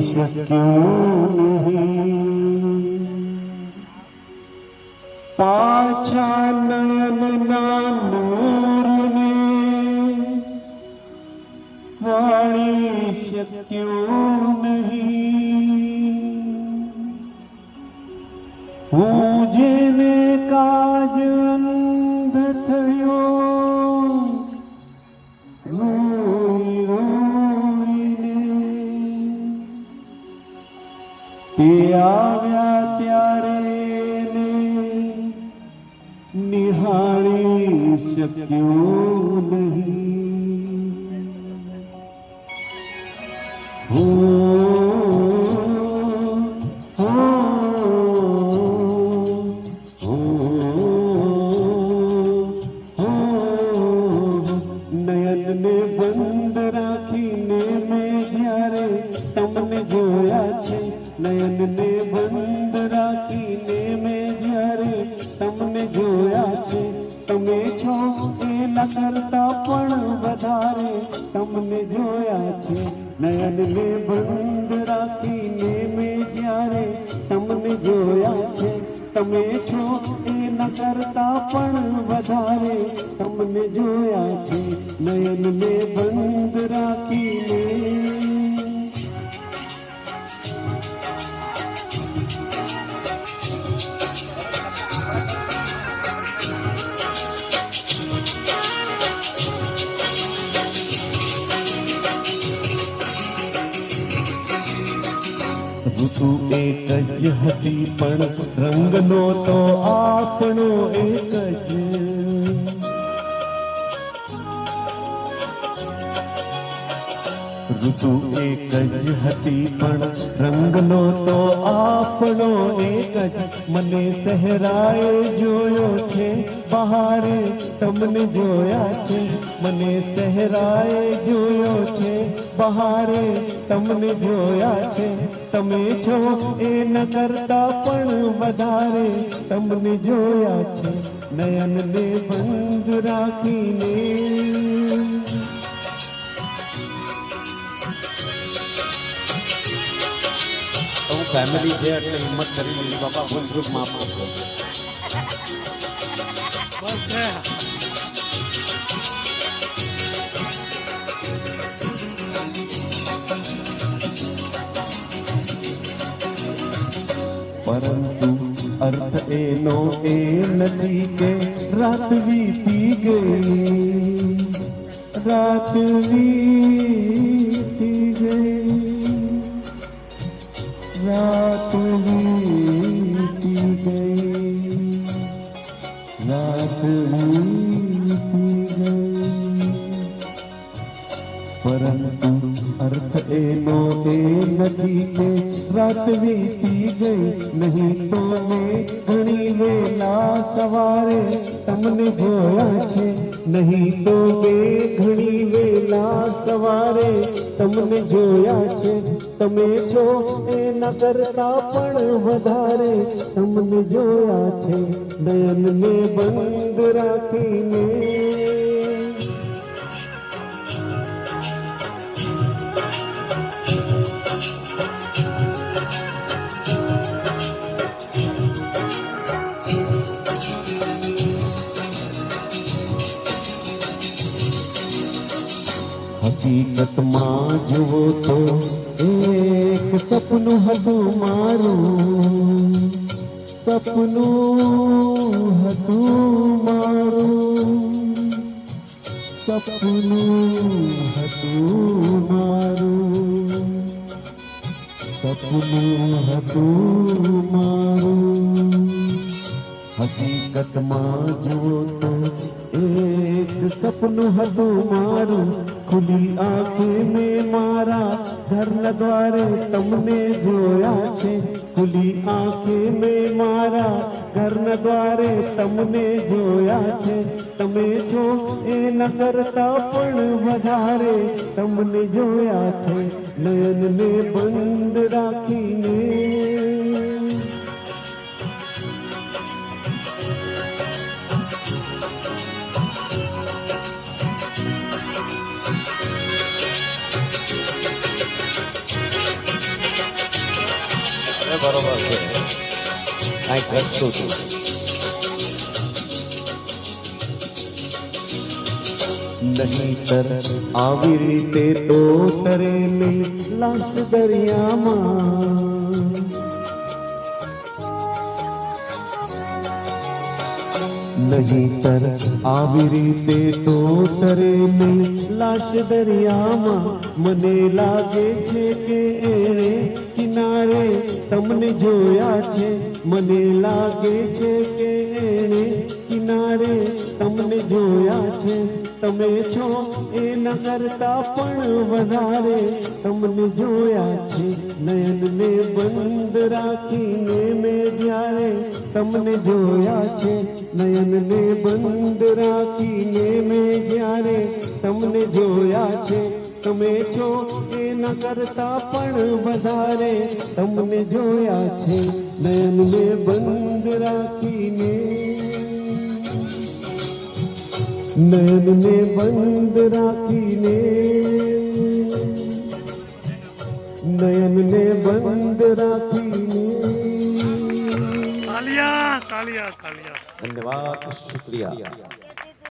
શક્યું નહીં. પાછા નયનના નૂરને વાળી શક્યું નહીં. હું જેને કાજ અંધ થયો રોઈ રોઈને, તે આવ્યા ત્યારે નિહાળી શક્યું નહીં. હો નયનને બંધ રાખીને મેં જ્યારે તમને જોયા છે, નયનને બંધ રાખીને મેં જ્યારે તમને જોયા છે, તમે છો એના કરતા પણ વધારે તમને જોયા છે. નયનને બંધ રાખીને મેં જ્યારે તમને જોયા છે, તમે છો એના કરતા પણ વધારે તમને જોયા છે. નયનને બંધ રાખીને ઋતુ એક જ હતી પણ રંગનો તો આપણો એક જ. ઋતુ એક જ હતી પણ રંગનો તો આપણો એક જ. મને સહેરાએ જોયો છે બહારે તમને જોયા છે, મને સહેરાએ જોયો છે બહારે તમને જોયા છે, તમે છો એના કરતા પણ વધારે તમને જોયા છે. નયનને બંધ રાખીને ફેમિલી છે એટલે હિંમત કરી લીધી બાપા, ફૂલ ગ્રુપ માફ કરજો. પરંતુ અર્થ એનો એ નથી કે રાત વીતી ગઈ, રાત વીતી ગઈ, રાત વીતી ગઈ, રાત વીતી ગઈ. પરંતુ અર્થ એનો એ નથી કે રાત વીતી ગઈ, નહીં તો મેં ઘણી વેલા સવારે તમને જોયા છે, નહીં તો મેં ઘણી વેલા સવારે તમને જોયા છે, તમે છો એના કરતા પણ વધારે તમને જોયા છે. નયનને બંધ રાખીને હકીકતમાં જુઓ તો એક સપનું હતું મારું, સપનું હતું મારું, સપનું હતું મારું, સપનું હતું મારું. હકીકતમાં જુઓ તો એક સપનું હતું મારું, ખુલી આંખે મેં મારા ઘરના દ્વારે તમને જોયા છે, ખુલી આંખે મેં મારા ઘરના દ્વારે તમને જોયા છે, તમે છો એના કરતા પણ વધારે તમને જોયા છે. નયનને બંધ રાખીને બરોબર છે કાંઈ ઘટતું હતું નહીતર આવી રીતે તો તરેલી લાશ દરિયામાં નહીતર આવી રીતે તો તરેલી લાશ દરિયામાં મને લાગે છે કે એણે કિનારે તમને જોયા છે મને લાગે છે કે એણે કિનારે તમને જોયા છે તમે છો એના કરતા પણ વધારે તમને જોયા છે નયનને બંધ રાખીને મેં જ્યારે તમને જોયા છે નયનને બંધ રાખીને મેં જ્યારે તમને જોયા છે તમે છો એના કરતા પણ વધારે તમને જોયા છે નયનને બંધ રાખીને નયનને બંધ રાખીને નયનને બંધ રાખીને તાલિયા તાલિયા તાલિયા ધન્યવાદ શુક્રિયા